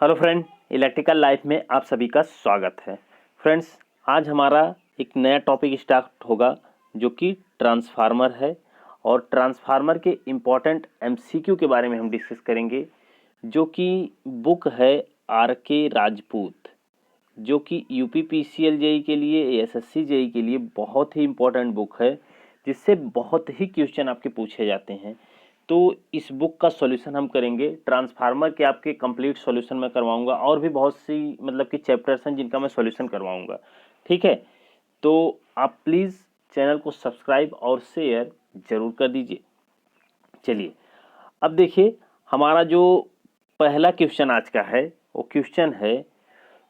Hello friend, electrical life में आप सभी का स्वागत है। फ्रेंड्स, आज हमारा एक नया टॉपिक स्टार्ट होगा जो कि ट्रांसफार्मर है और ट्रांसफार्मर के इम्पॉर्टेंट एमसीक्यू के बारे में हम डिस्कस करेंगे, जो कि बुक है आर.के. राजपूत, जो कि यूपीपीसीएल जेई के लिए, एसएससी जेई के लिए बहुत ही इम्पोर्टेंट बुक है, जिससे बहुत ही क्वेश्चन आपके पूछे जाते हैं। तो इस बुक का सॉल्यूशन हम करेंगे। ट्रांसफार्मर के आपके कंप्लीट सॉल्यूशन मैं करवाऊंगा और भी बहुत सी मतलब कि चैप्टर्स हैं जिनका मैं सॉल्यूशन करवाऊंगा। ठीक है, तो आप प्लीज़ चैनल को सब्सक्राइब और शेयर जरूर कर दीजिए। चलिए, अब देखिए, हमारा जो पहला क्वेश्चन आज का है वो क्वेश्चन है,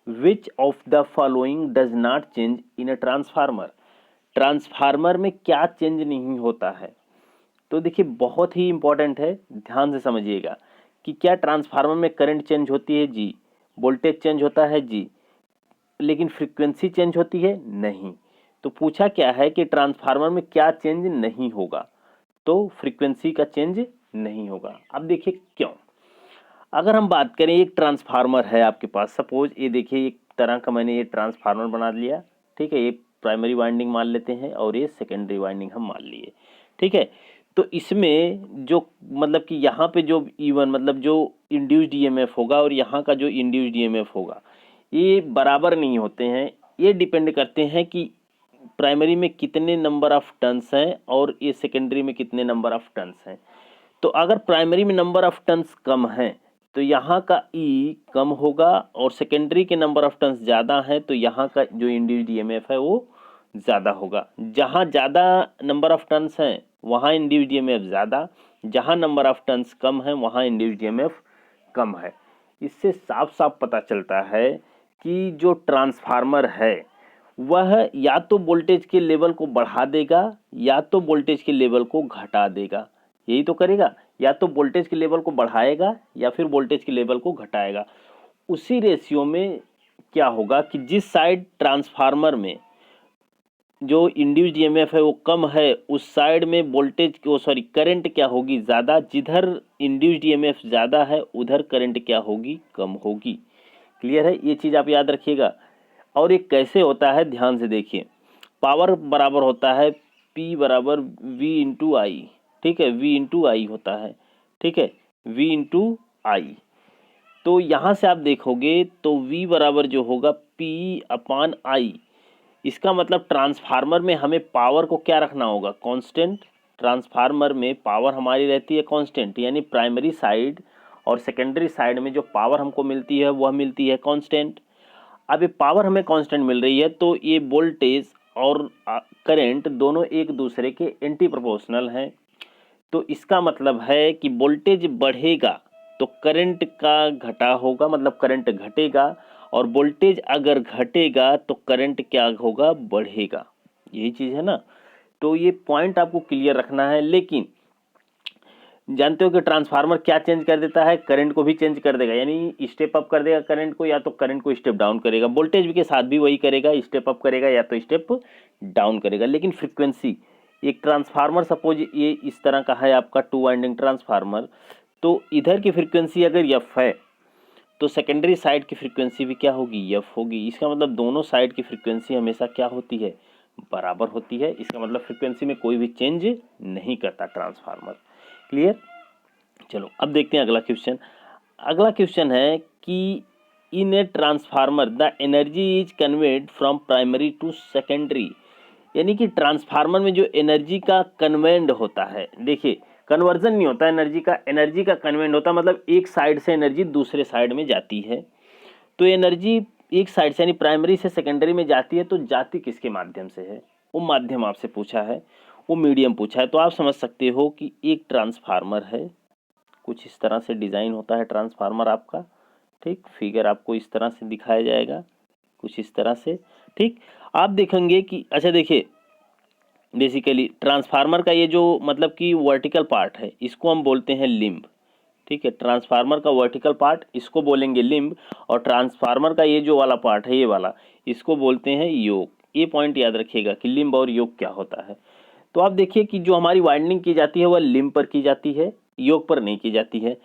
which of the following does not change in a transformer. Transformer में क्या चेंज नहीं होता है? तो देखिए, बहुत ही इंपॉर्टेंट है, ध्यान से समझिएगा कि क्या ट्रांसफार्मर में करंट चेंज होती है? जी। वोल्टेज चेंज होता है? जी। लेकिन फ्रीक्वेंसी चेंज होती है? नहीं। तो पूछा क्या है कि ट्रांसफार्मर में क्या चेंज नहीं होगा? तो फ्रीक्वेंसी का चेंज नहीं होगा। अब देखिए क्यों। अगर हम बात करें, एक ट्रांसफार्मर है आपके पास, सपोज ये देखिए, एक तरह का मैंने ये ट्रांसफार्मर बना लिया। ठीक है, ये प्राइमरी वाइंडिंग मान लेते हैं और ये सेकेंडरी वाइंडिंग हम मान लिए। ठीक है, तो इसमें जो मतलब कि यहाँ पे जो E1 मतलब जो इंड्यूस्ड ईएमएफ होगा और यहाँ का जो इंड्यूस्ड ईएमएफ होगा, ये बराबर नहीं होते हैं। ये डिपेंड करते हैं कि प्राइमरी में कितने नंबर ऑफ टर्न्स हैं और ये सेकेंडरी में कितने नंबर ऑफ टर्न्स हैं। तो अगर प्राइमरी में नंबर ऑफ टर्न्स कम हैं तो यहाँ का ई कम होगा, और सेकेंडरी के नंबर ऑफ टर्न्स ज़्यादा हैं तो यहाँ का जो इंड्यूस्ड ईएमएफ है वो ज़्यादा होगा। जहाँ ज़्यादा नंबर ऑफ टर्न्स हैं वहाँ इंड्यूस्ड ईएमएफ ज़्यादा, जहाँ नंबर ऑफ टर्न्स कम हैं वहाँ इंड्यूस्ड ईएमएफ कम है। इससे साफ साफ पता चलता है कि जो ट्रांसफार्मर है वह या तो वोल्टेज के लेवल को बढ़ा देगा या तो वोल्टेज के लेवल को घटा देगा। यही तो करेगा, या तो वोल्टेज के लेवल को बढ़ाएगा या फिर वोल्टेज के लेवल को घटाएगा। उसी रेशियो में क्या होगा कि जिस साइड ट्रांसफार्मर में जो इंड्यूस्ड ईएमएफ है वो कम है, उस साइड में वोल्टेज को करंट क्या होगी? ज़्यादा। जिधर इंड्यूस्ड ईएमएफ ज़्यादा है उधर करंट क्या होगी? कम होगी। क्लियर है? ये चीज़ आप याद रखिएगा। और ये कैसे होता है, ध्यान से देखिए। पावर बराबर होता है P बराबर V इंटू आई। ठीक है, V इंटू आई होता है। ठीक है, V इंटू आई। तो यहाँ से आप देखोगे तो V बराबर जो होगा P अपॉन आई। इसका मतलब ट्रांसफार्मर में हमें पावर को क्या रखना होगा? कांस्टेंट। ट्रांसफार्मर में पावर हमारी रहती है कांस्टेंट, यानी प्राइमरी साइड और सेकेंडरी साइड में जो पावर हमको मिलती है वह मिलती है कांस्टेंट। अब ये पावर हमें कांस्टेंट मिल रही है तो ये वोल्टेज और करंट दोनों एक दूसरे के एंटी प्रोपोर्शनल हैं। तो इसका मतलब है कि वोल्टेज बढ़ेगा तो करंट का घटा होगा, मतलब करंट घटेगा, और वोल्टेज अगर घटेगा तो करंट क्या होगा? बढ़ेगा। यही चीज़ है ना। तो ये पॉइंट आपको क्लियर रखना है। लेकिन जानते हो कि ट्रांसफार्मर क्या चेंज कर देता है? करंट को भी चेंज कर देगा, यानी स्टेप अप कर देगा करंट को, या तो करंट को स्टेप डाउन करेगा। वोल्टेज के साथ भी वही करेगा, स्टेप अप करेगा या तो स्टेप डाउन करेगा। लेकिन फ्रीक्वेंसी, एक ट्रांसफार्मर सपोज ये इस तरह का है आपका 2 वाइंडिंग ट्रांसफार्मर, तो इधर की फ्रीक्वेंसी अगर एफ है तो सेकेंडरी साइड की फ्रीक्वेंसी भी क्या होगी? एफ होगी। इसका मतलब दोनों साइड की फ्रीक्वेंसी हमेशा क्या होती है? बराबर होती है। इसका मतलब फ्रीक्वेंसी में कोई भी चेंज नहीं करता ट्रांसफार्मर। क्लियर? चलो अब देखते हैं अगला क्वेश्चन। अगला क्वेश्चन है कि in a transformer the energy is conveyed from primary to secondary. यानी कि ट्रांसफार्मर में जो एनर्जी का कन्वेंड होता है, देखिए कन्वर्जन नहीं होता एनर्जी का, एनर्जी का कन्वेंड होता है, मतलब एक साइड से एनर्जी दूसरे साइड में जाती है। तो एनर्जी एक साइड से यानी प्राइमरी से सेकेंडरी में जाती है, तो जाती किसके माध्यम से है? वो माध्यम आपसे पूछा है, वो मीडियम पूछा है। तो आप समझ सकते हो कि एक ट्रांसफार्मर है, कुछ इस तरह से डिज़ाइन होता है ट्रांसफार्मर आपका। ठीक, फिगर आपको इस तरह से दिखाया जाएगा, कुछ इस तरह से। ठीक, आप देखेंगे कि अच्छा देखिए, बेसिकली ट्रांसफार्मर का ये जो मतलब कि वर्टिकल पार्ट है इसको हम बोलते हैं लिम्ब। ठीक है, ट्रांसफार्मर का वर्टिकल पार्ट इसको बोलेंगे लिम्ब, और ट्रांसफार्मर का ये जो वाला पार्ट है ये वाला, इसको बोलते हैं योक। ये पॉइंट याद रखिएगा कि लिम्ब और योक क्या होता है। तो आप देखिए कि जो हमारी वाइंडिंग की जाती है वह लिम्ब पर की जाती है, योक पर नहीं की जाती है।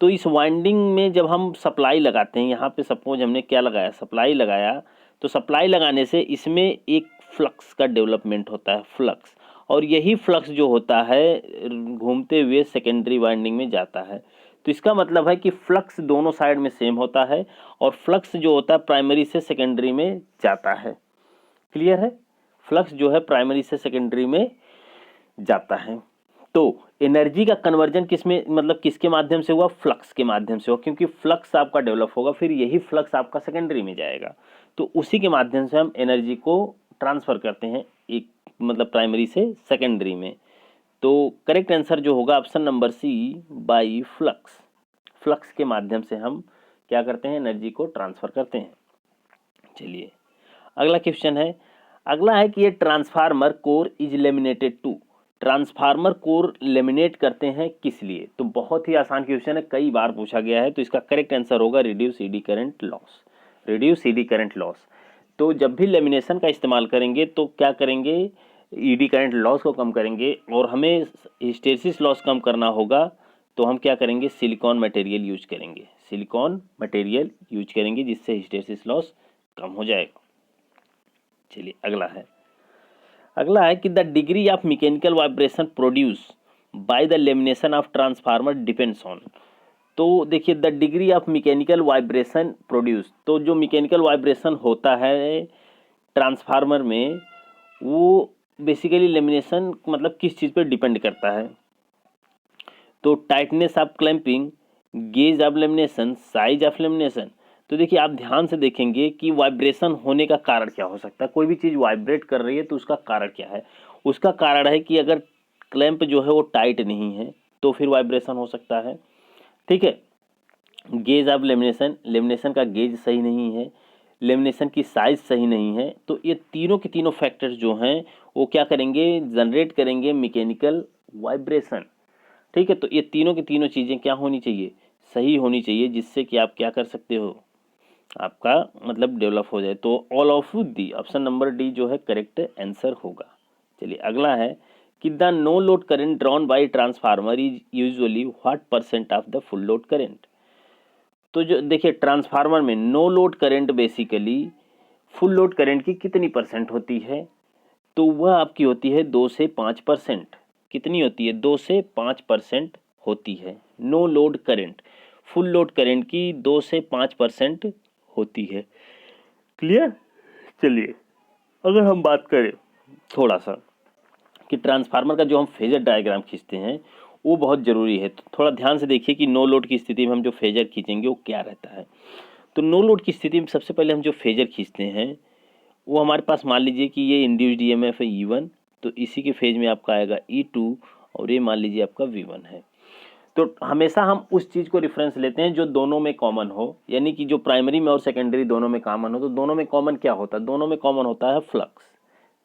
तो इस वाइंडिंग में जब हम सप्लाई लगाते हैं, यहाँ पे सपोज हमने क्या लगाया, सप्लाई लगाया, तो सप्लाई लगाने से इसमें एक फ्लक्स का डेवलपमेंट होता है, फ्लक्स, और यही फ्लक्स जो होता है घूमते हुए सेकेंडरी वाइंडिंग में जाता है। तो इसका मतलब है कि फ्लक्स दोनों साइड में सेम होता है और फ्लक्स जो होता है प्राइमरी से सेकेंडरी में जाता है। क्लियर है? फ्लक्स जो है प्राइमरी से सेकेंडरी में जाता है। तो एनर्जी का कन्वर्जन किसमें, मतलब किसके माध्यम से हुआ, फ्लक्स के माध्यम से हुआ, क्योंकि फ्लक्स आपका डेवलप होगा, फिर यही फ्लक्स आपका सेकेंडरी में जाएगा, तो उसी के माध्यम से हम एनर्जी को ट्रांसफर करते हैं, एक मतलब प्राइमरी से सेकेंडरी में। तो करेक्ट आंसर जो होगा option number C, by flux. Flux के माध्यम से हम क्या करते हैं, एनर्जी को ट्रांसफर करते हैं। चलिए अगला क्वेश्चन है, अगला है कि ये transformer core is laminated to, transformer core laminate करते हैं किस लिए। तो बहुत ही आसान क्वेश्चन है, कई बार पूछा गया है, तो इसका करेक्ट आंसर होगा reduce eddy current loss, reduce eddy current loss. तो जब भी लेमिनेशन का इस्तेमाल करेंगे तो क्या करेंगे, ईडी करंट लॉस को कम करेंगे, और हमें हिस्टेरिसिस लॉस कम करना होगा, तो हम क्या करेंगे, सिलिकॉन मटेरियल यूज करेंगे, सिलिकॉन मटेरियल यूज करेंगे, जिससे हिस्टेरिसिस लॉस कम हो जाएगा। चलिए अगला है कि the degree of mechanical vibration produce by the lamination of transformer depends on. तो देखिए the degree of mechanical vibration produce, तो जो मैकेनिकल वाइब्रेशन होता है ट्रांसफार्मर में, वो बेसिकली लेमिनेशन मतलब किस चीज़ पर डिपेंड करता है। तो tightness of clamping, gauge of lamination, size of lamination. तो देखिए आप ध्यान से देखेंगे कि वाइब्रेशन होने का कारण क्या हो सकता है, कोई भी चीज़ वाइब्रेट कर रही है तो उसका कारण क्या है, उसका कारण है कि अगर क्लैंप जो है वो टाइट नहीं है तो फिर वाइब्रेशन हो सकता है। ठीक है, गेज ऑफ लेमिनेशन, लेमिनेशन का गेज सही नहीं है, लेमिनेशन की साइज सही नहीं है, तो ये तीनों के तीनों फैक्टर्स जो हैं वो क्या करेंगे, जनरेट करेंगे मैकेनिकल वाइब्रेशन। ठीक है, तो ये तीनों की तीनों चीज़ें क्या होनी चाहिए, सही होनी चाहिए, जिससे कि आप क्या कर सकते हो, आपका मतलब डेवलप हो जाए। तो all of the, option number D जो है करेक्ट आंसर होगा। चलिए अगला है कि the no load current drawn by transformer is usually what percent of the full load current. तो जो देखिए ट्रांसफार्मर में no load current basically full load current की कितनी परसेंट होती है, तो वह आपकी होती है 2 से 5%। कितनी होती है, 2 से 5% होती है no load current, full load current की 2 से 5% होती है। क्लियर? चलिए अगर हम बात करें थोड़ा सा कि ट्रांसफार्मर का जो हम फेजर डायग्राम खींचते हैं वो बहुत ज़रूरी है, तो थोड़ा ध्यान से देखिए कि नो लोड की स्थिति में हम जो फेजर खींचेंगे वो क्या रहता है। तो नो लोड की स्थिति में सबसे पहले हम जो फेजर खींचते हैं वो हमारे पास, मान लीजिए कि ये इंड्यूस्ड ईएमएफ है E1, तो इसी के फेज में आपका आएगा E2, और ये मान लीजिए आपका V1 है। तो हमेशा हम उस चीज़ को रेफरेंस लेते हैं जो दोनों में कॉमन हो, यानी कि जो प्राइमरी में और सेकेंडरी दोनों में कॉमन हो। तो दोनों में कॉमन क्या होता है, दोनों में कॉमन होता है फ्लक्स।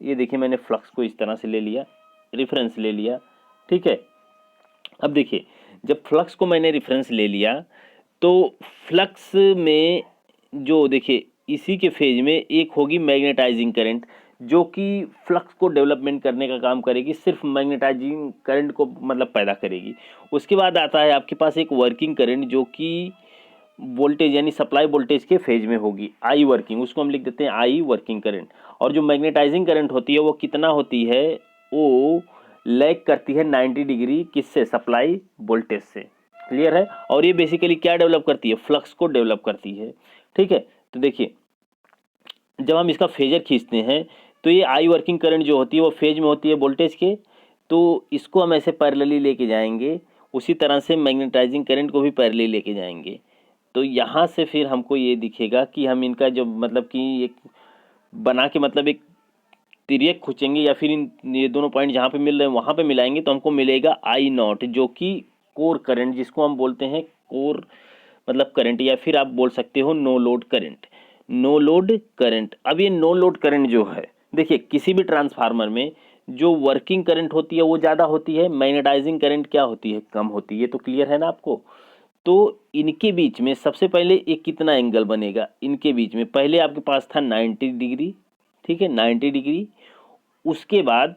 ये देखिए मैंने फ्लक्स को इस तरह से ले लिया, रेफरेंस ले लिया। ठीक है, अब देखिए जब फ्लक्स को मैंने रेफरेंस ले लिया तो फ्लक्स में जो देखिए इसी के फेज में एक होगी मैग्नेटाइजिंग करंट, जो कि फ्लक्स को डेवलपमेंट करने का काम करेगी, सिर्फ मैग्नेटाइजिंग करंट को मतलब पैदा करेगी। उसके बाद आता है आपके पास एक वर्किंग करंट, जो कि वोल्टेज यानी सप्लाई वोल्टेज के फेज में होगी, आई वर्किंग, उसको हम लिख देते हैं आई वर्किंग करंट। और जो मैग्नेटाइजिंग करंट होती है वो कितना होती है, वो लैग करती है 90 डिग्री किससे, सप्लाई वोल्टेज से। क्लियर है? और ये बेसिकली क्या डेवलप करती है, फ्लक्स को डेवलप करती है। ठीक है, तो देखिए जब हम इसका फेजर खींचते हैं तो ये आई वर्किंग करंट जो होती है वो फेज में होती है वोल्टेज के, तो इसको हम ऐसे पैरेलली लेके जाएंगे, उसी तरह से मैग्नेटाइजिंग करंट को भी पैरेलली लेके जाएंगे। तो यहाँ से फिर हमको ये दिखेगा कि हम इनका जो मतलब कि एक बना के मतलब एक तिर्यक खींचेंगे, या फिर ये दोनों पॉइंट जहाँ पे मिल रहे हैं वहाँ पे मिलाएंगे, तो हमको मिलेगा आई नॉट, जो कि कोर करंट, जिसको हम बोलते हैं कोर मतलब करंट, या फिर आप बोल सकते हो no load current, no load current. अब ये नो लोड करंट जो है, देखिए किसी भी ट्रांसफार्मर में जो वर्किंग करंट होती है वो ज़्यादा होती है, मैग्नेटाइजिंग करंट क्या होती है, कम होती है। तो क्लियर है ना आपको? तो इनके बीच में सबसे पहले एक कितना एंगल बनेगा, इनके बीच में पहले आपके पास था 90 डिग्री, ठीक है 90 डिग्री। उसके बाद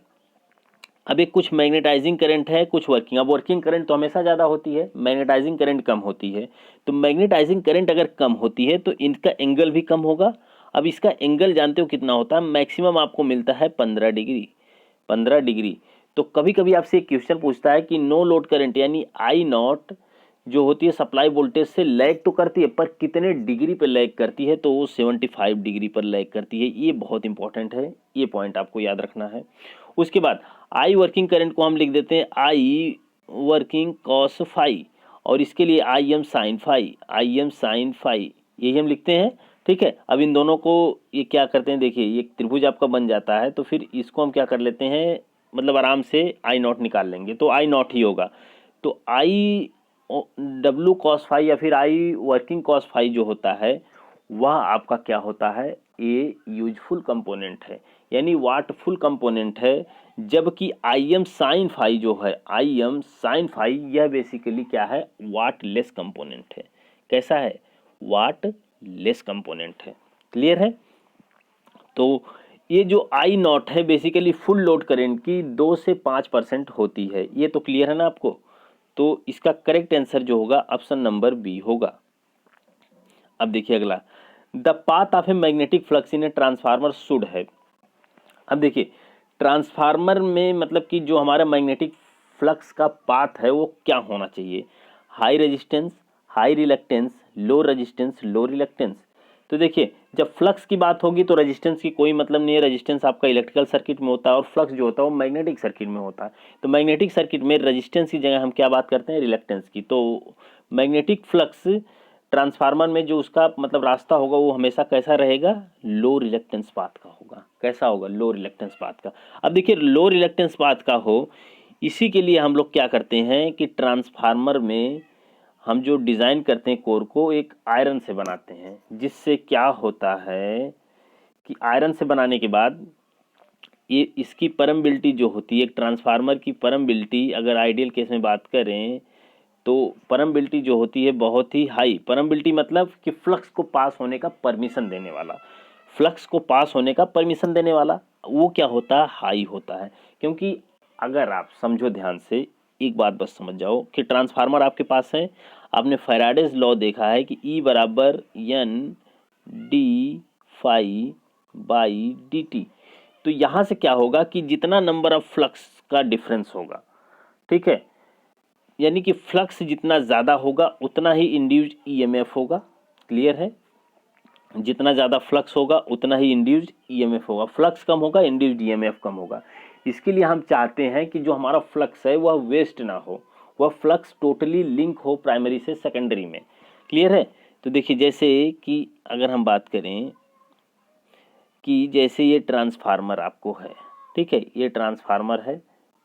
अब एक कुछ मैग्नेटाइजिंग करंट है, कुछ वर्किंग। अब वर्किंग करंट तो हमेशा ज़्यादा होती है, मैग्नेटाइजिंग करंट कम होती है। तो मैग्नेटाइजिंग करंट अगर कम होती है तो इनका एंगल भी कम होगा। अब इसका एंगल जानते हो कितना होता है? मैक्सिमम आपको मिलता है 15 डिग्री, 15 डिग्री। तो कभी कभी आपसे एक क्वेश्चन पूछता है कि नो लोड करंट यानी आई नॉट जो होती है सप्लाई वोल्टेज से लैग तो करती है, पर कितने डिग्री पर लैग करती है? तो वो 75 डिग्री पर लैग करती है। ये बहुत इंपॉर्टेंट है, ये पॉइंट आपको याद रखना है। उसके बाद आई वर्किंग करंट को हम लिख देते हैं आई वर्किंग कॉस फाई, और इसके लिए I M sine phi, I M sine phi, यही हम लिखते हैं। ठीक है, अब इन दोनों को ये क्या करते हैं, देखिए ये त्रिभुज आपका बन जाता है, तो फिर इसको हम क्या कर लेते हैं, मतलब आराम से आई नॉट निकाल लेंगे, तो आई नॉट ही होगा। तो आई डब्लू कॉस फाई या फिर आई वर्किंग कॉस फाई जो होता है वह आपका क्या होता है, ये यूजफुल कंपोनेंट है, यानी वाटफुल कंपोनेंट है। जबकि आई एम साइन फाई जो है, आई एम साइन फाई, यह बेसिकली क्या है, वाट लेस कंपोनेंट है। कैसा है? वाट लेस कंपोनेंट है। क्लियर है? तो ये जो आई नॉट है बेसिकली फुल लोड करंट की 2 से 5% होती है। ये तो क्लियर है ना आपको? तो इसका करेक्ट आंसर जो होगा ऑप्शन नंबर बी होगा। अब देखिए अगला, the path of a magnetic flux in a transformer should है। अब देखिए ट्रांसफार्मर में मतलब कि जो हमारा मैग्नेटिक फ्लक्स का पाथ है वो क्या होना चाहिए? High resistance, high reluctance, low resistance, लो रिलक्टेंस। तो देखिए जब फ्लक्स की बात होगी तो रेजिस्टेंस की कोई मतलब नहीं है, रेजिस्टेंस आपका इलेक्ट्रिकल सर्किट में होता है और फ्लक्स जो होता है वो मैग्नेटिक सर्किट में होता है। तो मैग्नेटिक सर्किट में रेजिस्टेंस की जगह हम क्या बात करते हैं, रिलक्टेंस की। तो मैग्नेटिक फ्लक्स ट्रांसफार्मर में जो उसका मतलब रास्ता होगा वो हमेशा कैसा रहेगा, लो रिलक्टेंस पाथ का होगा। कैसा होगा? लो रिलक्टेंस पाथ का। अब देखिए लो रिलक्टेंस पाथ का हो, इसी के लिए हम लोग क्या करते हैं कि ट्रांसफार्मर में हम जो डिज़ाइन करते हैं कोर को एक आयरन से बनाते हैं, जिससे क्या होता है कि आयरन से बनाने के बाद ये इसकी परमेबिलिटी जो होती है, एक ट्रांसफार्मर की परमेबिलिटी अगर आइडियल केस में बात करें तो परमेबिलिटी जो होती है बहुत ही हाई। परमेबिलिटी मतलब कि फ्लक्स को पास होने का परमिशन देने वाला, फ्लक्स को पास होने का परमिशन देने वाला वो क्या होता है, हाई होता है। क्योंकि अगर आप समझो ध्यान से, एक बात बस समझ जाओ कि ट्रांसफार्मर आपके पास है, आपने फैराडेज लॉ देखा है कि E बराबर N d phi by d t. तो यहाँ से क्या होगा कि जितना नंबर ऑफ फ्लक्स का डिफरेंस होगा, ठीक है, यानी कि फ्लक्स जितना ज़्यादा होगा उतना ही इंड्यूस्ड ईएमएफ होगा। क्लियर है? जितना ज़्यादा फ्लक्स होगा उतना ही इंड्यूस्ड ईएमएफ होगा, फ्लक्स कम होगा इंड्यूस्ड ईएमएफ कम होगा। इसके लिए हम चाहते हैं कि जो हमारा फ्लक्स है वह वेस्ट ना हो, वह फ्लक्स टोटली लिंक हो प्राइमरी से सेकेंडरी में। क्लियर है? तो देखिए जैसे कि अगर हम बात करें कि जैसे ये ट्रांसफार्मर आपको है, ठीक है, ये ट्रांसफार्मर है,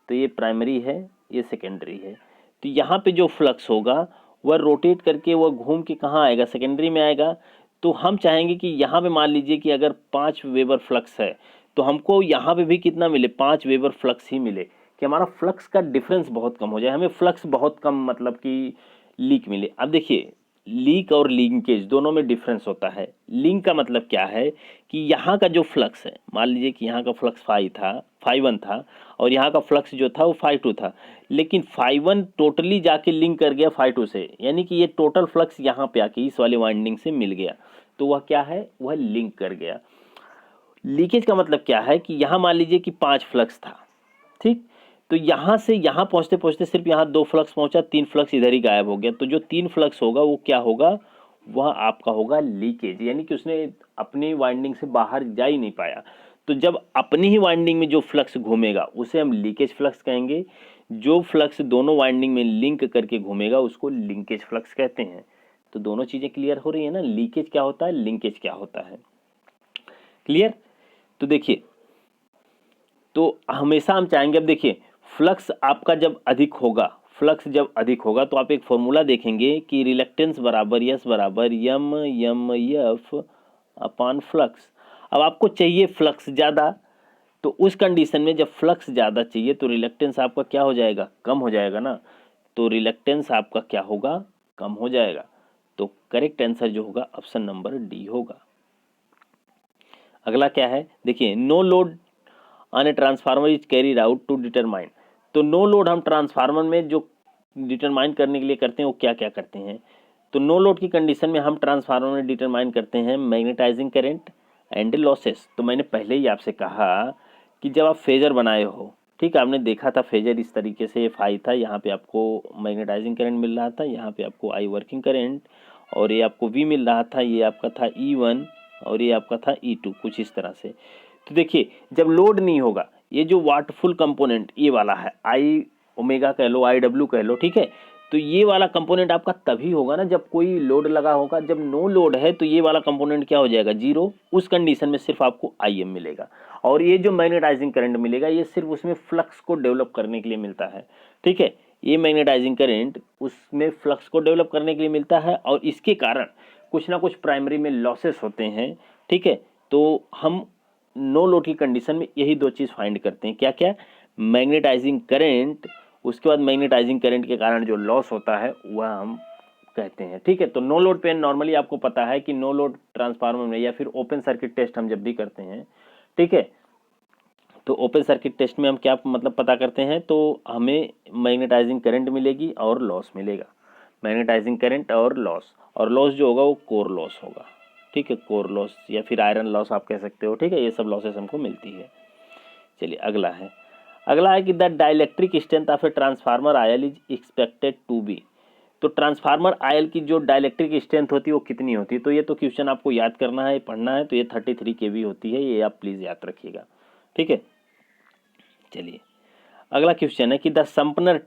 तो ये प्राइमरी है, ये सेकेंडरी है। तो यहाँ पे जो फ्लक्स होगा वह रोटेट करके वह घूम के कहाँ आएगा, सेकेंडरी में आएगा। तो हम चाहेंगे कि यहाँ पे मान लीजिए कि अगर 5 वेबर फ्लक्स है तो हमको यहाँ पे भी कितना मिले, 5 वेबर फ्लक्स ही मिले, कि हमारा फ्लक्स का डिफरेंस बहुत कम हो जाए, हमें फ्लक्स बहुत कम मतलब कि लीक मिले। अब देखिए लीक और लिंकेज दोनों में डिफरेंस होता है। लिंक का मतलब क्या है कि यहाँ का जो फ्लक्स है, मान लीजिए कि यहाँ का फ्लक्स फाई वन था और यहाँ का फ्लक्स जो था वो फाई टू था, लेकिन फाई वन टोटली जाके लिंक कर गया फाई टू से, यानी कि ये टोटल फ्लक्स यहाँ पे आके इस वाले वाइंडिंग से मिल गया, तो वह क्या है, वह लिंक कर गया। लीकेज का मतलब क्या है कि यहाँ मान लीजिए कि 5 फ्लक्स था, ठीक, तो यहाँ से यहाँ पहुँचते पहुँचते सिर्फ यहाँ 2 फ्लक्स पहुँचा, 3 फ्लक्स इधर ही गायब हो गया। तो जो 3 फ्लक्स होगा वो क्या होगा, वह आपका होगा लीकेज, यानी कि उसने अपनी वाइंडिंग से बाहर जा ही नहीं पाया। तो जब अपनी ही वाइंडिंग में जो फ्लक्स घूमेगा उसे हम लीकेज फ्लक्स कहेंगे, जो फ्लक्स दोनों वाइंडिंग में लिंक करके घूमेगा उसको लिंकेज फ्लक्स कहते हैं। तो दोनों चीज़ें क्लियर हो रही है ना, लीकेज क्या होता है, लिंकेज क्या होता है। क्लियर? तो देखिए, तो हमेशा हम चाहेंगे, अब देखिए फ्लक्स आपका जब अधिक होगा, फ्लक्स जब अधिक होगा तो आप एक फॉर्मूला देखेंगे कि रिलक्टेंस बराबर यस बराबर यम यम एफ अपॉन फ्लक्स। अब आपको चाहिए फ्लक्स ज़्यादा, तो उस कंडीशन में जब फ्लक्स ज़्यादा चाहिए तो रिलक्टेंस आपका क्या हो जाएगा, कम हो जाएगा ना। तो रिलक्टेंस आपका क्या होगा, कम हो जाएगा। तो करेक्ट आंसर जो होगा ऑप्शन नंबर डी होगा। अगला क्या है, देखिए no load on a transformer is carried out to determine. तो नो लोड हम ट्रांसफार्मर में जो डिटरमाइन करने के लिए करते हैं वो क्या क्या करते हैं। तो नो लोड की कंडीशन में हम ट्रांसफार्मर में डिटरमाइन करते हैं मैग्नेटाइजिंग करंट एंड लॉसेस। तो मैंने पहले ही आपसे कहा कि जब आप फेजर बनाए हो, ठीक है, आपने देखा था फेजर इस तरीके से फाई था, यहाँ पे आपको मैग्नेटाइजिंग करंट मिल रहा था, यहाँ पे आपको आई वर्किंग करंट, और ये आपको वी मिल रहा था, ये आपका था E1 और ये आपका था E2, कुछ इस तरह से। तो देखिए जब लोड नहीं होगा, ये जो वाटफुल कंपोनेंट ये वाला है, आई ओमेगा कह लो, IW कह लो, ठीक है, तो ये वाला कंपोनेंट आपका तभी होगा ना जब कोई लोड लगा होगा। जब नो लोड है तो ये वाला कंपोनेंट क्या हो जाएगा, जीरो। उस कंडीशन में सिर्फ आपको IM मिलेगा, और ये जो मैग्नेटाइजिंग करंट मिलेगा ये सिर्फ उसमें फ्लक्स को डेवलप करने के लिए मिलता है, ठीक है। ये मैग्नेटाइजिंग करंट उसमें फ्लक्स को डेवलप करने के लिए मिलता है, और इसके कारण कुछ ना कुछ प्राइमरी में लॉसेस होते हैं, ठीक है। तो हम नो लोड की कंडीशन में यही दो चीज़ फाइंड करते हैं, क्या क्या, मैग्नेटाइजिंग करंट, उसके बाद मैग्नेटाइजिंग करंट के कारण जो लॉस होता है वह हम कहते हैं, ठीक है। तो नो लोड पे नॉर्मली आपको पता है कि नो लोड ट्रांसफार्मर में या फिर ओपन सर्किट टेस्ट हम जब भी करते हैं, ठीक है, तो ओपन सर्किट टेस्ट में हम क्या मतलब पता करते हैं, तो हमें मैग्नेटाइजिंग करंट मिलेगी और लॉस मिलेगा, मैग्नेटाइजिंग करंट और लॉस जो होगा वो कोर लॉस होगा, ठीक है, कोर लॉस या फिर आयरन लॉस आप कह सकते हो, ठीक है, ये सब लॉसेस हमको मिलती है। चलिए अगला है कि the dielectric strength of a transformer oil is expected to be. तो ट्रांसफार्मर आयल की जो डाइलेक्ट्रिक स्ट्रेंथ होती है वो कितनी होती है, तो ये तो क्वेश्चन आपको याद करना है, पढ़ना है, तो ये 33 kV होती है, ये आप प्लीज़ याद रखिएगा, ठीक है। चलिए अगला क्वेश्चन है कि the Sumpner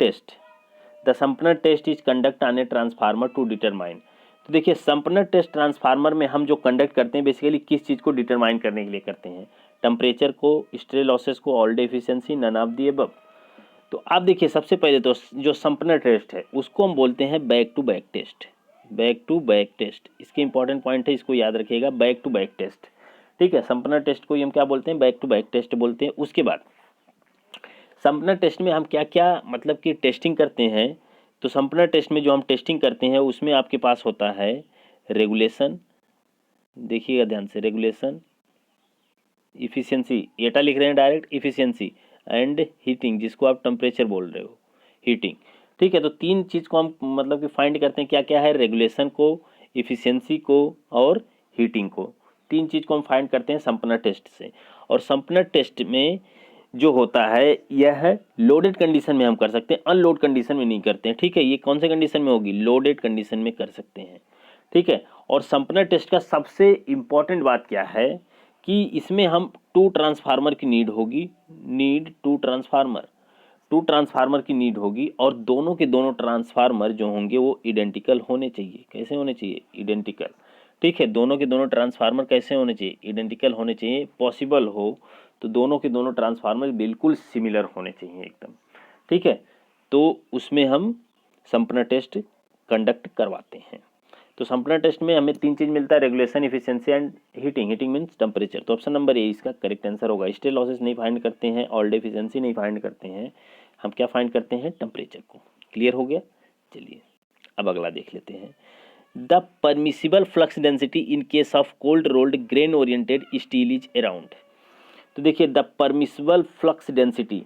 test is conduct on a transformer to determine. तो देखिए संपनर टेस्ट ट्रांसफार्मर में हम जो कंडक्ट करते हैं बेसिकली किस चीज़ को डिटरमाइन करने के लिए करते हैं, टेम्परेचर को, स्ट्रे लॉसेस को, all day efficiency, none of the above. तो आप देखिए सबसे पहले तो जो संपनर टेस्ट है उसको हम बोलते हैं बैक टू बैक टेस्ट। इसके इंपॉर्टेंट पॉइंट है, इसको याद रखिएगा, बैक टू बैक टेस्ट, ठीक है। संपनर टेस्ट को हम क्या बोलते हैं, बैक टू बैक टेस्ट बोलते हैं। उसके बाद संपनर टेस्ट में हम क्या क्या मतलब कि टेस्टिंग करते हैं, तो संपनर टेस्ट में जो हम टेस्टिंग करते हैं उसमें आपके पास होता है रेगुलेशन, देखिएगा ध्यान से, रेगुलेशन, इफिशियंसी, एटा लिख रहे हैं डायरेक्ट, इफिशियंसी एंड हीटिंग, जिसको आप टेम्परेचर बोल रहे हो, हीटिंग, ठीक है। तो तीन चीज़ को हम मतलब कि फाइंड करते हैं, क्या क्या है, रेगुलेशन को, इफिशियंसी को और हीटिंग को, तीन चीज़ को हम फाइंड करते हैं संपनर टेस्ट से। और संपनर टेस्ट में जो होता है यह लोडेड कंडीशन में हम कर सकते हैं, अनलोड कंडीशन में नहीं करते हैं, ठीक है। ये कौन से कंडीशन में होगी, लोडेड कंडीशन में कर सकते हैं, ठीक है। और संपनर टेस्ट का सबसे इम्पॉर्टेंट बात क्या है कि इसमें हम टू ट्रांसफार्मर की नीड होगी, टू ट्रांसफार्मर की नीड होगी, और दोनों के दोनों ट्रांसफार्मर जो होंगे वो आइडेंटिकल होने चाहिए। कैसे होने चाहिए, आइडेंटिकल, ठीक है। दोनों के दोनों ट्रांसफार्मर कैसे होने चाहिए, आइडेंटिकल होने चाहिए। पॉसिबल हो तो दोनों के दोनों ट्रांसफार्मर बिल्कुल सिमिलर होने चाहिए एकदम, ठीक है। तो उसमें हम संपनर टेस्ट कंडक्ट करवाते हैं। तो संपनर टेस्ट में हमें तीन चीज़ मिलता है, regulation, efficiency and heating means temperature. तो ऑप्शन नंबर ए इसका करेक्ट आंसर होगा। स्टे लॉसेस नहीं फाइंड करते हैं, ऑल डे एफिशिएंसी नहीं फाइंड करते हैं, हम क्या फाइंड करते हैं, टेम्परेचर को। क्लियर हो गया। चलिए अब अगला देख लेते हैं, the permissible flux density in case of cold rolled grain oriented steel is around. तो देखिए द परमिसिबल फ्लक्स डेंसिटी,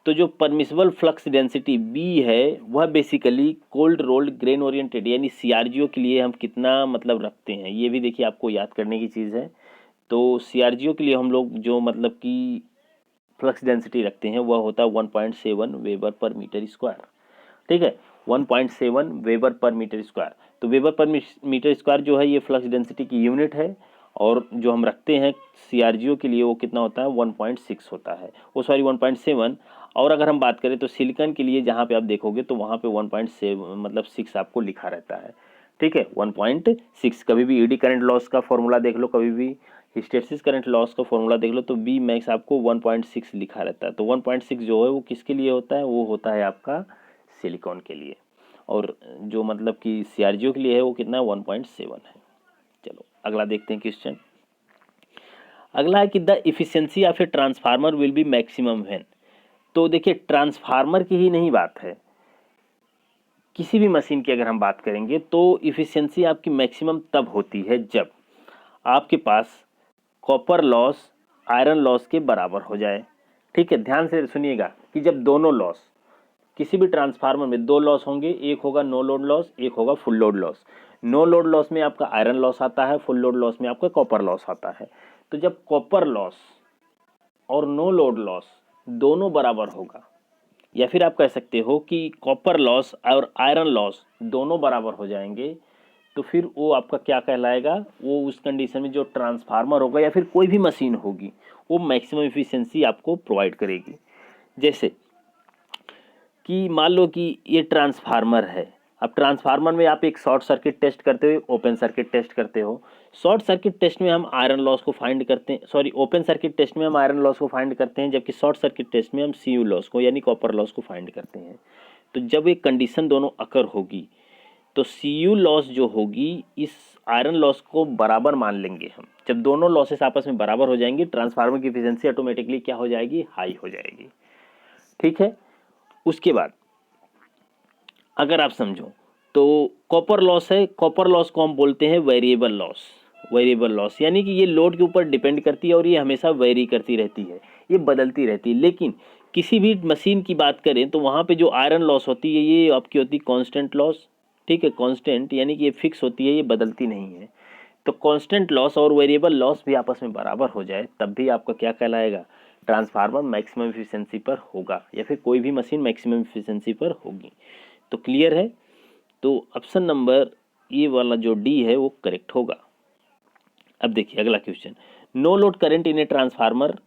तो जो परमिसिबल फ्लक्स डेंसिटी बी है वह basically cold rolled grain oriented यानी सीआरजीओ के लिए हम कितना मतलब रखते हैं, ये भी देखिए आपको याद करने की चीज़ है। तो सीआरजीओ के लिए हम लोग जो मतलब कि फ्लक्स डेंसिटी रखते हैं वह होता है 1.7 वेबर पर मीटर स्क्वायर, ठीक है, 1.7 वेबर पर मीटर स्क्वायर। तो वेबर पर मीटर स्क्वायर जो है ये फ्लक्स डेंसिटी की यूनिट है, और जो हम रखते हैं सीआरजीओ के लिए वो कितना होता है, 1.6 होता है, वो सॉरी 1.7। और अगर हम बात करें तो सिलिकॉन के लिए जहाँ पे आप देखोगे तो वहाँ पे 1.7 मतलब 6 आपको लिखा रहता है, ठीक है, 1.6। कभी भी ईडी करंट लॉस का फॉर्मूला देख लो, कभी भी हिस्टैरिसीस करंट लॉस का फॉर्मूला देख लो, तो बी मैक्स आपको 1.6 लिखा रहता है। तो 1.6 जो है वो किसके लिए होता है, वो होता है आपका सिलिकॉन के लिए, और जो मतलब कि सीआरजीओ के लिए है वो कितना है, 1.7 है। चलो अगला देखते हैं क्वेश्चन। अगला है कि the efficiency of a transformer will be maximum when. तो देखिए ट्रांसफार्मर की ही नहीं बात है, किसी भी मशीन की अगर हम बात करेंगे तो इफिशियंसी आपकी मैक्सिमम तब होती है जब आपके पास कॉपर लॉस आयरन लॉस के बराबर हो जाए, ठीक है, ध्यान से सुनिएगा कि जब दोनों लॉस, किसी भी ट्रांसफार्मर में दो लॉस होंगे, एक होगा नो लोड लॉस, एक होगा full load loss. No load loss में आपका आयरन लॉस आता है, फुल लोड लॉस में आपका कॉपर लॉस आता है। तो जब कॉपर लॉस और नो लोड लॉस दोनों बराबर होगा, या फिर आप कह सकते हो कि कॉपर लॉस और आयरन लॉस दोनों बराबर हो जाएंगे, तो फिर वो आपका क्या कहलाएगा, वो उस कंडीशन में जो ट्रांसफार्मर होगा या फिर कोई भी मशीन होगी वो मैक्सिमम एफिशिएंसी आपको प्रोवाइड करेगी। जैसे कि मान लो कि ये ट्रांसफार्मर है, अब ट्रांसफार्मर में आप एक शॉर्ट सर्किट टेस्ट करते हो, ओपन सर्किट टेस्ट करते हो। शॉर्ट सर्किट टेस्ट में हम आयरन लॉस को फाइंड करते हैं, सॉरी ओपन सर्किट टेस्ट में हम आयरन लॉस को फाइंड करते हैं, जबकि शॉर्ट सर्किट टेस्ट में हम सीयू लॉस को यानी कॉपर लॉस को फाइंड करते हैं। तो जब एक कंडीशन दोनों अकर होगी तो सीयू लॉस जो होगी इस आयरन लॉस को बराबर मान लेंगे हम। जब दोनों लॉसेस आपस में बराबर हो जाएंगी, ट्रांसफार्मर की एफिशिएंसी ऑटोमेटिकली क्या हो जाएगी, हाई हो जाएगी। ठीक है, उसके बाद अगर आप समझो तो कॉपर लॉस है, कॉपर लॉस को हम बोलते हैं वेरिएबल लॉस। वेरिएबल लॉस यानी कि ये लोड के ऊपर डिपेंड करती है और ये हमेशा वेरी करती रहती है, ये बदलती रहती है। लेकिन किसी भी मशीन की बात करें तो वहाँ पे जो आयरन लॉस होती है ये आपकी होती है कांस्टेंट लॉस। ठीक है, कांस्टेंट यानी कि ये फिक्स होती है, ये बदलती नहीं है। तो कांस्टेंट लॉस और वेरिएबल लॉस भी आपस में बराबर हो जाए तब भी आपका क्या कहलाएगा, ट्रांसफार्मर मैक्सिमम एफिशिएंसी पर होगा, या फिर कोई भी मशीन मैक्सिमम एफिशिएंसी पर होगी। तो क्लियर है, तो ऑप्शन नंबर ये वाला जो डी है वो करेक्ट होगा। अब देखिए अगला question, no load current in a transformer.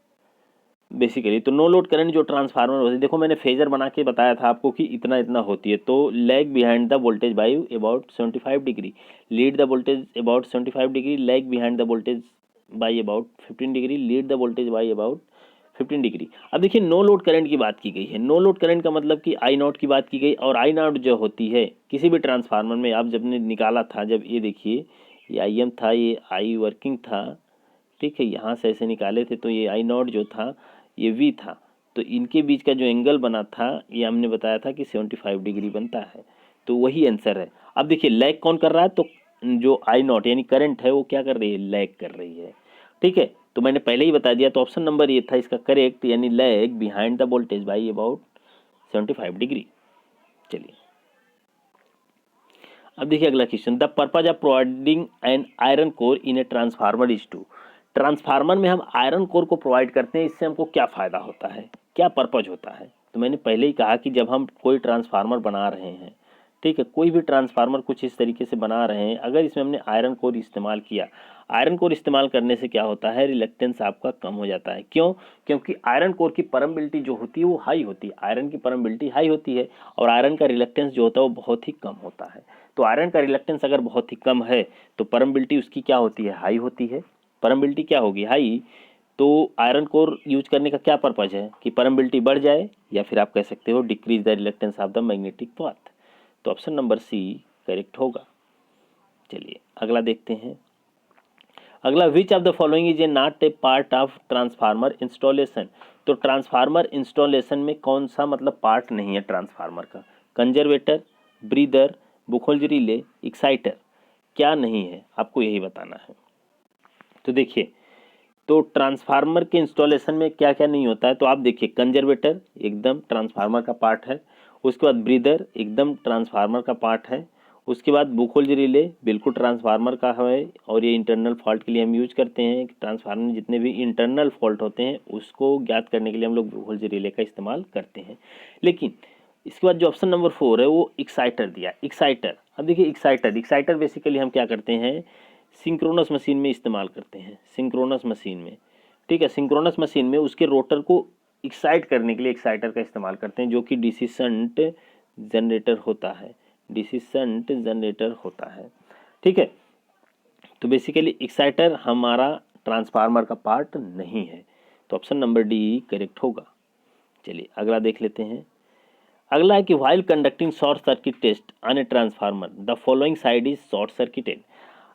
Basically तो नो लोड करंट जो ट्रांसफार्मर होती है, देखो मैंने फेजर बना के बताया था आपको कि इतना इतना होती है, तो lag behind the voltage by about 75 degree, lead the voltage about 75 degree, lag behind the voltage by about 15 degree, lead the voltage by about 15 degree. अब देखिए नो लोड करंट की बात की गई है, नो लोड करंट का मतलब कि आई नॉट की बात की गई, और आई नॉट जो होती है किसी भी ट्रांसफार्मर में आप जब ने निकाला था, जब ये देखिए ये आई एम था, ये आई वर्किंग था, ठीक है, यहाँ से ऐसे निकाले थे तो ये आई नॉट जो था ये वी था, तो इनके बीच का जो एंगल बना था ये हमने बताया था कि 75 डिग्री बनता है, तो वही आंसर है। अब देखिए लैग कौन कर रहा है, तो जो आई नॉट यानी करंट है वो क्या कर रही है, लैग कर रही है। ठीक है, तो मैंने पहले ही बता दिया, तो ऑप्शन नंबर ये था इसका करेक्ट, यानी lag behind the voltage by about 75 degree. चलिए अब देखिए अगला question, the purpose of providing an iron core in a transformer is to. Transformer में हम आयरन कोर को प्रोवाइड करते हैं, इससे हमको क्या फ़ायदा होता है, क्या पर्पज होता है। तो मैंने पहले ही कहा कि जब हम कोई ट्रांसफार्मर बना रहे हैं, ठीक है, कोई भी ट्रांसफार्मर कुछ इस तरीके से बना रहे हैं, अगर इसमें हमने आयरन कोर इस्तेमाल किया, आयरन कोर इस्तेमाल करने से क्या होता है, रिलक्टेंस आपका कम हो जाता है। क्यों, क्योंकि आयरन कोर की परमिबिलिटी जो होती है वो हाई होती है, आयरन की परमिबिलिटी हाई होती है, और आयरन का रिलक्टेंस जो होता है वो बहुत ही कम होता है। तो आयरन का रिलक्टेंस अगर बहुत ही कम है तो परमिबिलिटी उसकी क्या होती है, हाई होती है। परमिबिलिटी क्या होगी, हाई। तो आयरन कोर यूज करने का क्या पर्पज है कि परमिबिलिटी बढ़ जाए, या फिर आप कह सकते हो decrease the reluctance of the magnetic path. तो ऑप्शन नंबर सी करेक्ट होगा। चलिए अगला देखते हैं, अगला, which of the following is a not a part of transformer installation. तो ट्रांसफार्मर इंस्टॉलेशन में कौन सा मतलब पार्ट नहीं है ट्रांसफार्मर का, कंजर्वेटर, ब्रीदर, बुखोल्ज रिले, एक्साइटर, क्या नहीं है, आपको यही बताना है। तो देखिए, तो ट्रांसफार्मर के इंस्टॉलेशन में क्या क्या नहीं होता है, तो आप देखिए कंजर्वेटर एकदम ट्रांसफार्मर का पार्ट है, उसके बाद ब्रीदर एकदम ट्रांसफार्मर का पार्ट है, उसके बाद बुखोल्ज रिले बिल्कुल ट्रांसफार्मर का है, और ये इंटरनल फॉल्ट के लिए हम यूज करते हैं, ट्रांसफार्मर में जितने भी इंटरनल फॉल्ट होते हैं उसको ज्ञात करने के लिए हम लोग बुखोल्ज रिले का इस्तेमाल करते हैं। लेकिन इसके बाद जो ऑप्शन नंबर 4 है वो एक्साइटर दिया, एक्साइटर। अब देखिए एक्साइटर बेसिकली हम क्या करते हैं, सिंक्रोनस मशीन में इस्तेमाल करते हैं, सिंक्रोनस मशीन में, ठीक है, सिंक्रोनस मशीन में उसके रोटर को एक्साइट करने के लिए एक्साइटर का इस्तेमाल करते हैं, जो कि डीसी शंट जनरेटर होता है, डीसी शंट जनरेटर होता है। ठीक है, तो बेसिकली एक्साइटर हमारा ट्रांसफार्मर का पार्ट नहीं है, तो ऑप्शन नंबर डी करेक्ट होगा। चलिए अगला देख लेते हैं, अगला है कि while conducting short circuit test on a transformer the following side is short circuited.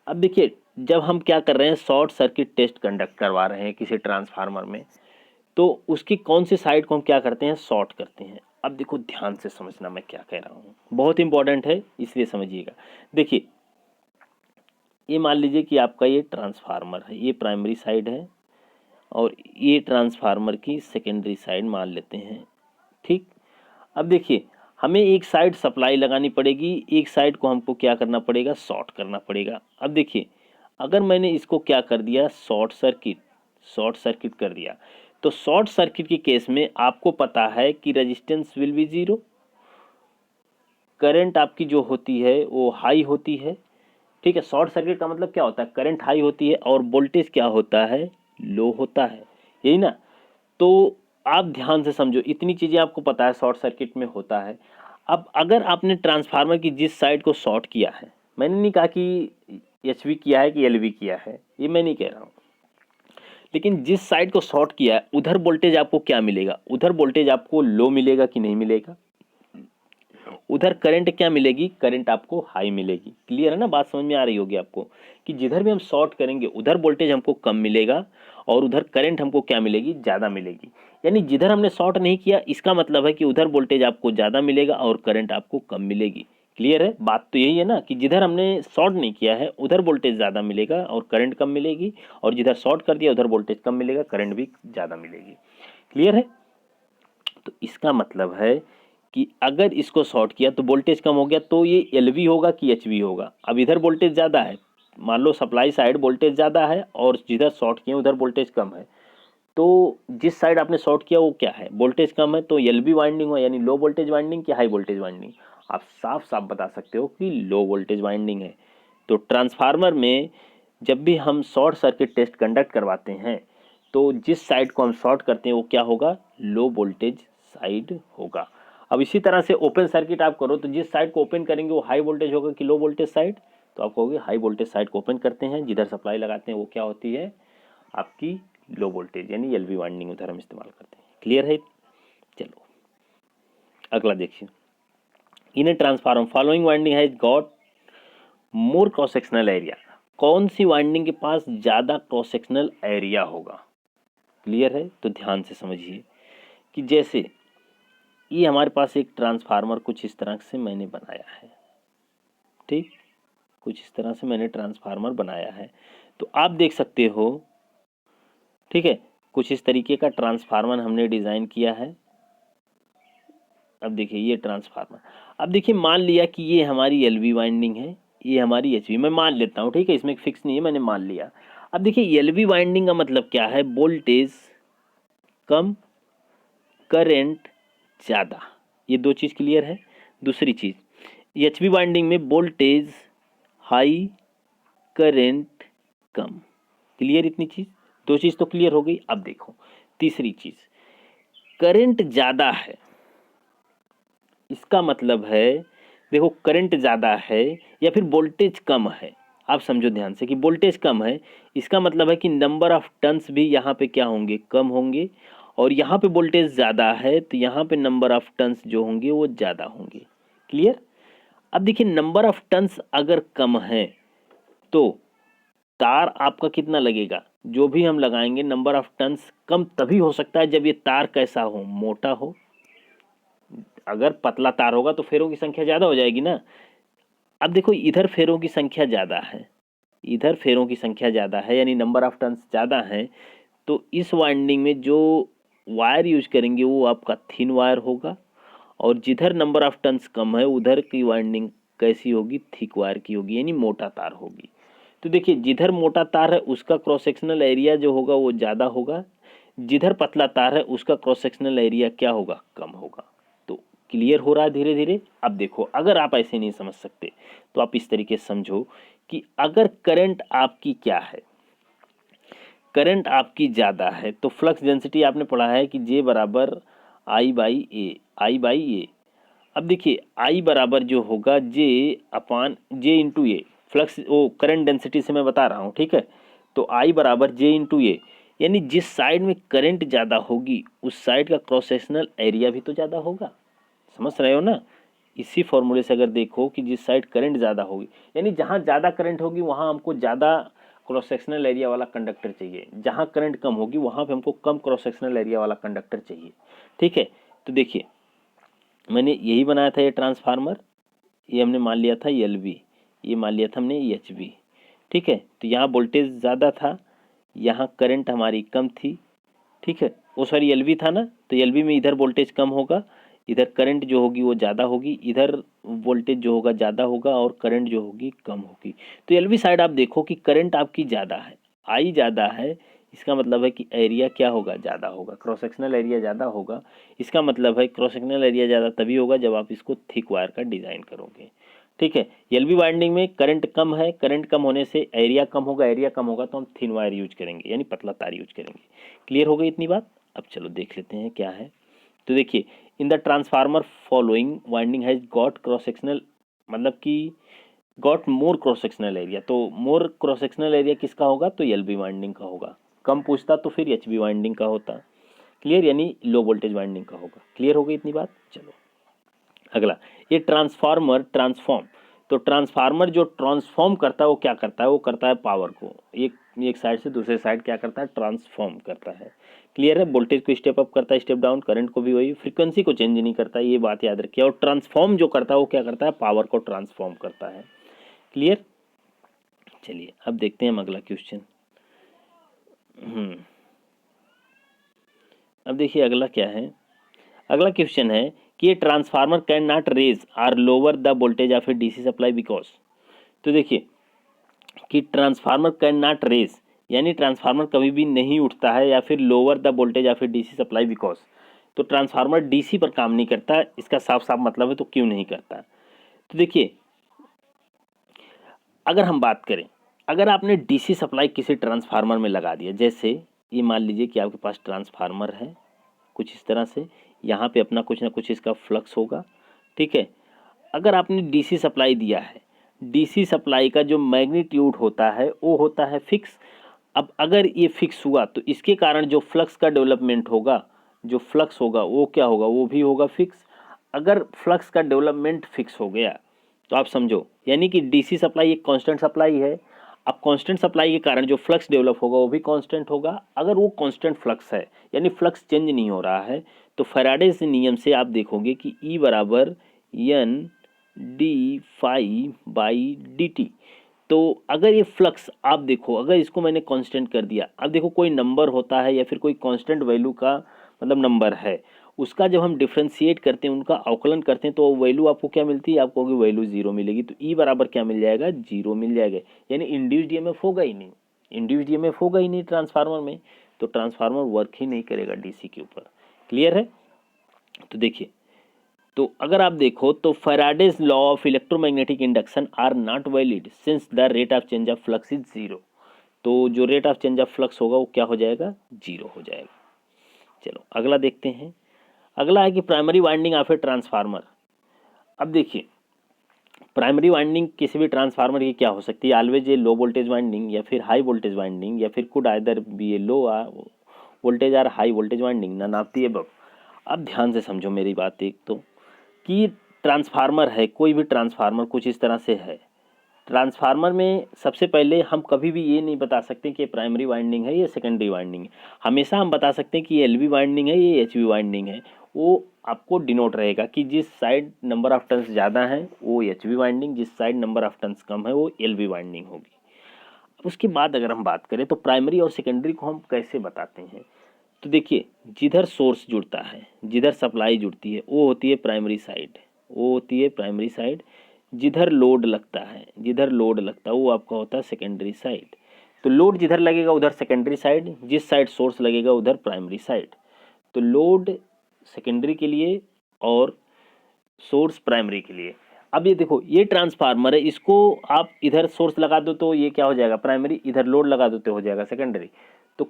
अब देखिए जब हम क्या कर रहे हैं, शॉर्ट सर्किट टेस्ट कंडक्ट करवा रहे हैं किसी ट्रांसफार्मर में, तो उसकी कौन सी साइड को हम क्या करते हैं, शॉर्ट करते हैं। अब देखो ध्यान से समझना मैं क्या कह रहा हूँ, बहुत इंपॉर्टेंट है इसलिए समझिएगा। देखिए ये मान लीजिए कि आपका ये ट्रांसफार्मर है, ये प्राइमरी साइड है और ये ट्रांसफार्मर की सेकेंडरी साइड मान लेते हैं। ठीक, अब देखिए हमें एक साइड सप्लाई लगानी पड़ेगी, एक साइड को हमको क्या करना पड़ेगा, शॉर्ट करना पड़ेगा। अब देखिए अगर मैंने इसको क्या कर दिया, शॉर्ट सर्किट कर दिया, तो शॉर्ट सर्किट के केस में आपको पता है कि resistance will be zero, current आपकी जो होती है वो हाई होती है। ठीक है, शॉर्ट सर्किट का मतलब क्या होता है, करंट हाई होती है और वोल्टेज क्या होता है, लो होता है, यही ना। तो आप ध्यान से समझो, इतनी चीज़ें आपको पता है शॉर्ट सर्किट में होता है। अब अगर आपने ट्रांसफार्मर की जिस साइड को शॉर्ट किया है, मैंने नहीं कहा कि एचवी किया है कि एलवी किया है, ये मैं नहीं कह रहा हूँ, लेकिन जिस साइड को शॉर्ट किया है उधर वोल्टेज आपको क्या मिलेगा, उधर वोल्टेज आपको लो मिलेगा कि नहीं मिलेगा, उधर करंट क्या मिलेगी, करंट आपको हाई मिलेगी। क्लियर है ना, बात समझ में आ रही होगी आपको कि जिधर भी हम शॉर्ट करेंगे उधर वोल्टेज हमको कम मिलेगा और उधर करंट हमको क्या मिलेगी, ज़्यादा मिलेगी। यानी जिधर हमने शॉर्ट नहीं किया इसका मतलब है कि उधर वोल्टेज आपको ज़्यादा मिलेगा और करंट आपको कम मिलेगी। क्लियर है, बात तो यही है ना कि जिधर हमने शॉर्ट नहीं किया है उधर वोल्टेज ज़्यादा मिलेगा और करंट कम मिलेगी, और जिधर शॉर्ट कर दिया उधर वोल्टेज कम मिलेगा, करंट भी ज़्यादा मिलेगी। क्लियर है, तो इसका मतलब है कि अगर इसको शॉर्ट किया तो वोल्टेज कम हो गया, तो ये एलवी होगा कि एचवी होगा। अब इधर वोल्टेज ज़्यादा है, मान लो सप्लाई साइड वोल्टेज ज़्यादा है और जिधर शॉर्ट किया उधर वोल्टेज कम है, तो जिस साइड आपने शॉर्ट किया वो क्या है, वोल्टेज कम है, तो एलवी वाइंडिंग हो, यानी लो वोल्टेज वाइंडिंग कि हाई वोल्टेज वाइंडिंग। आप साफ साफ बता सकते हो कि लो वोल्टेज वाइंडिंग है। तो ट्रांसफार्मर में जब भी हम शॉर्ट सर्किट टेस्ट कंडक्ट करवाते हैं तो जिस साइड को हम शॉर्ट करते हैं वो क्या होगा, लो वोल्टेज साइड होगा। अब इसी तरह से ओपन सर्किट आप करो तो जिस साइड को ओपन करेंगे वो हाई वोल्टेज होगा कि लो वोल्टेज साइड, तो आप कहोगे हाई वोल्टेज साइड को ओपन करते हैं, जिधर सप्लाई लगाते हैं वो क्या होती है आपकी लो वोल्टेज, यानी एलवी वाइंडिंग उधर हम इस्तेमाल करते हैं। क्लियर है, चलो अगला देखिए। In a transformer following winding has got more cross sectional area, कौन सी वाइंडिंग के पास ज़्यादा क्रॉस सेक्शनल एरिया होगा। क्लियर है, तो ध्यान से समझिए कि जैसे ये हमारे पास एक ट्रांसफार्मर कुछ इस तरह से मैंने बनाया है, ठीक, कुछ इस तरह से मैंने ट्रांसफार्मर बनाया है, तो आप देख सकते हो, ठीक है, कुछ इस तरीके का ट्रांसफार्मर हमने डिज़ाइन किया है। अब देखिए ये ट्रांसफार्मर, अब देखिए मान लिया कि ये हमारी एलवी वाइंडिंग है, ये हमारी एचवी, मैं मान लेता हूँ, ठीक है, इसमें फिक्स नहीं है, मैंने मान लिया। अब देखिए एलवी वाइंडिंग का मतलब क्या है, वोल्टेज कम करंट ज़्यादा, ये दो चीज़ क्लियर है। दूसरी चीज़ एचवी वाइंडिंग में वोल्टेज हाई करंट कम। क्लियर, इतनी चीज़, दो चीज़ तो क्लियर हो गई। अब देखो तीसरी चीज़, करंट ज़्यादा है, इसका मतलब है, देखो करंट ज़्यादा है या फिर वोल्टेज कम है, आप समझो ध्यान से कि वोल्टेज कम है, इसका मतलब है कि नंबर ऑफ टर्न्स भी यहाँ पे क्या होंगे, कम होंगे, और यहाँ पे वोल्टेज ज़्यादा है तो यहाँ पे नंबर ऑफ टर्न्स जो होंगे वो ज़्यादा होंगे। क्लियर, अब देखिए नंबर ऑफ टर्न्स अगर कम है तो तार आपका कितना लगेगा, जो भी हम लगाएंगे नंबर ऑफ टर्न्स कम तभी हो सकता है जब ये तार कैसा हो, मोटा हो। अगर पतला तार होगा तो फेरों की संख्या ज़्यादा हो जाएगी ना। अब देखो इधर फेरों की संख्या ज़्यादा है, इधर फेरों की संख्या ज़्यादा है, यानी नंबर ऑफ टर्न्स ज़्यादा हैं, तो इस वाइंडिंग में जो वायर यूज करेंगे वो आपका थिन वायर होगा, और जिधर नंबर ऑफ टर्न्स कम है उधर की वाइंडिंग कैसी होगी, थिक वायर की होगी, यानी मोटा तार होगी। तो देखिए जिधर मोटा तार है उसका क्रॉस सेक्शनल एरिया जो होगा वो ज़्यादा होगा, जिधर पतला तार है उसका क्रॉस सेक्शनल एरिया क्या होगा, कम होगा। तो क्लियर हो रहा है धीरे धीरे। अब देखो अगर आप ऐसे नहीं समझ सकते तो आप इस तरीके से समझो कि अगर करंट आपकी क्या है, करंट आपकी ज़्यादा है तो फ्लक्स डेंसिटी आपने पढ़ा है कि जे बराबर आई बाई ए, आई बाई ए। अब देखिए आई बराबर जो होगा जे अपान जे इंटू ए, फ्लक्स वो करंट डेंसिटी से मैं बता रहा हूँ, ठीक है, तो आई बराबर जे इंटू ए, यानी जिस साइड में करंट ज़्यादा होगी उस साइड का क्रॉस सेक्शनल एरिया भी तो ज़्यादा होगा। समझ रहे हो ना, इसी फॉर्मूले से अगर देखो कि जिस साइड करंट ज़्यादा होगी, यानी जहाँ ज़्यादा करंट होगी वहाँ हमको ज़्यादा क्रॉस सेक्शनल एरिया वाला कंडक्टर चाहिए, जहाँ करंट कम होगी वहाँ पे हमको कम क्रॉस सेक्शनल एरिया वाला कंडक्टर चाहिए। ठीक है, तो देखिए मैंने यही बनाया था ये ट्रांसफार्मर, ये हमने मान लिया था एलवी, ये मान लिया था हमने एचवी। ठीक है, तो यहाँ वोल्टेज ज़्यादा था, यहाँ करंट हमारी कम थी, ठीक है, वो सॉरी एल था ना, तो एल में इधर वोल्टेज कम होगा, इधर करंट जो होगी वो ज़्यादा होगी, इधर वोल्टेज जो होगा ज़्यादा होगा और करंट जो होगी कम होगी। तो एल साइड आप देखो कि करंट आपकी ज़्यादा है, आई ज़्यादा है, इसका मतलब है कि एरिया क्या होगा, ज़्यादा होगा, क्रॉस सेक्शनल एरिया ज़्यादा होगा। इसका मतलब है क्रॉस सेक्शनल एरिया ज़्यादा तभी होगा जब आप इसको थिक वायर का डिज़ाइन करोगे, ठीक है। एल वाइंडिंग में करंट कम है, करंट कम होने से एरिया कम होगा, एरिया कम होगा तो हम थिन वायर यूज करेंगे, यानी पतला तार यूज करेंगे। क्लियर हो गई इतनी बात? अब चलो देख लेते हैं क्या है। तो देखिए, in the transformer following winding has got cross sectional, मतलब कि got more cross sectional area, तो मोर क्रॉस सेक्शनल एरिया किसका होगा, तो एल वाइंडिंग का होगा। कम पूछता तो फिर एच वाइंडिंग का होता। क्लियर, यानी लो वोल्टेज वाइंडिंग का होगा। क्लियर हो गई इतनी बात? चलो अगला, ये ट्रांसफार्मर ट्रांसफॉर्म, तो ट्रांसफार्मर जो ट्रांसफॉर्म करता है वो क्या करता है, वो करता है पावर को एक साइड से दूसरे साइड क्या करता है, ट्रांसफॉर्म करता है। क्लियर है, वोल्टेज को स्टेप अप करता है, स्टेप डाउन, करंट को भी वही, फ्रीक्वेंसी को चेंज नहीं करता, ये बात याद रखिए। और ट्रांसफॉर्म जो करता है वो क्या करता है, पावर को ट्रांसफॉर्म करता है। क्लियर, चलिए अब देखते हैं हम अगला क्वेश्चन। अब देखिए अगला क्या है, अगला क्वेश्चन है कि ये transformer can not raise or lower the voltage of a DC supply because, तो देखिए कि ट्रांसफार्मर कैन नॉट रेज, यानी ट्रांसफार्मर कभी भी नहीं उठता है, या फिर lower the voltage of a DC supply because, तो ट्रांसफार्मर डीसी पर काम नहीं करता, इसका साफ साफ मतलब है तो क्यों नहीं करता। तो देखिए, अगर हम बात करें, अगर आपने डीसी सप्लाई किसी ट्रांसफार्मर में लगा दिया, जैसे ये मान लीजिए कि आपके पास ट्रांसफार्मर है कुछ इस तरह से, यहाँ पे अपना कुछ ना कुछ इसका फ्लक्स होगा, ठीक है। अगर आपने डीसी सप्लाई दिया है, डीसी सप्लाई का जो मैग्नीट्यूड होता है वो होता है फिक्स। अब अगर ये फिक्स हुआ तो इसके कारण जो फ्लक्स का डेवलपमेंट होगा, जो फ्लक्स होगा वो क्या होगा, वो भी होगा फिक्स। अगर फ्लक्स का डेवलपमेंट फिक्स हो गया तो आप समझो, यानी कि डीसी सप्लाई एक कांस्टेंट सप्लाई है। अब कांस्टेंट सप्लाई के कारण जो फ्लक्स डेवलप होगा वो भी कांस्टेंट होगा। अगर वो कांस्टेंट फ्लक्स है, यानी फ्लक्स चेंज नहीं हो रहा है, तो फैराडे के नियम से आप देखोगे कि E बराबर N d phi by d t. तो अगर ये फ्लक्स आप देखो, अगर इसको मैंने कांस्टेंट कर दिया, अब देखो कोई नंबर होता है या फिर कोई कांस्टेंट वैल्यू का मतलब नंबर है, उसका जब हम डिफ्रेंशिएट करते हैं, उनका अवकलन करते हैं, तो वैल्यू आपको क्या मिलती है, आपको वैल्यू जीरो मिलेगी। तो ई बराबर क्या मिल जाएगा, जीरो मिल जाएगा, यानी इंड्यूस्ड ईएमएफ होगा ही नहीं, इंड्यूस्ड ईएमएफ होगा ही नहीं ट्रांसफार्मर में, तो ट्रांसफार्मर वर्क ही नहीं करेगा डीसी के ऊपर। क्लियर है? तो देखिए, तो अगर आप देखो तो Faraday's law of electromagnetic induction are not valid since the rate of change of flux is zero, तो जो rate of change of flux होगा वो क्या हो जाएगा, जीरो हो जाएगा। चलो अगला देखते हैं। अगला है कि primary winding of a transformer. अब देखिए, प्राइमरी वाइंडिंग किसी भी ट्रांसफार्मर की क्या हो सकती है, ऑलवेज ये लो वोल्टेज वाइंडिंग या फिर हाई वोल्टेज वाइंडिंग, या फिर could either be a low voltage और high voltage winding, none of the above. अब ध्यान से समझो मेरी बात एक तो, कि ट्रांसफार्मर है, कोई भी ट्रांसफार्मर कुछ इस तरह से है। ट्रांसफार्मर में सबसे पहले हम कभी भी ये नहीं बता सकते कि प्राइमरी वाइंडिंग है या सेकेंडरी वाइंडिंग है। हमेशा हम बता सकते हैं कि ये एलवी वाइंडिंग है, ये एचवी वाइंडिंग है। वो आपको डिनोट रहेगा कि जिस साइड नंबर ऑफ टर्न्स ज़्यादा हैं वो एचवी वाइंडिंग, जिस साइड नंबर ऑफ टर्न्स कम है वो एलवी वाइंडिंग होगी। अब उसके बाद अगर हम बात करें तो प्राइमरी और सेकेंडरी को हम कैसे बताते हैं, तो देखिए, जिधर सोर्स जुड़ता है, जिधर सप्लाई जुड़ती है वो होती है प्राइमरी साइड, वो होती है प्राइमरी साइड। जिधर लोड लगता है, जिधर लोड लगता है वो आपका होता है सेकेंडरी साइड। तो लोड जिधर लगेगा उधर सेकेंडरी साइड, जिस साइड सोर्स लगेगा उधर प्राइमरी साइड। तो लोड सेकेंडरी के लिए और सोर्स प्राइमरी के लिए। अब ये देखो, ये ट्रांसफार्मर है, इसको आप इधर सोर्स लगा दो तो ये क्या हो जाएगा, प्राइमरी, इधर लोड लगा दो तो हो जाएगा सेकेंडरी। तो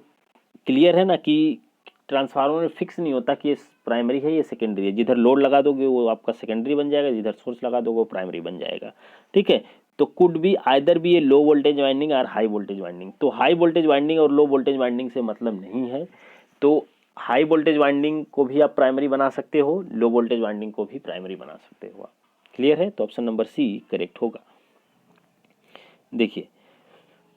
क्लियर है ना कि ट्रांसफार्मर में फिक्स नहीं होता कि ये प्राइमरी है ये सेकेंडरी है, जिधर लोड लगा दोगे वो आपका सेकेंडरी बन जाएगा, जिधर सोर्स लगा दोगे वो प्राइमरी बन जाएगा। ठीक है, तो could be either be a low voltage winding और हाई वोल्टेज वाइंडिंग। तो हाई वोल्टेज वाइंडिंग और लो वोल्टेज वाइंडिंग से मतलब नहीं है, तो हाई वोल्टेज वाइंडिंग को भी आप प्राइमरी बना सकते हो, लो वोल्टेज वाइंडिंग को भी प्राइमरी बना सकते हो। क्लियर है? तो ऑप्शन नंबर सी करेक्ट होगा। देखिए,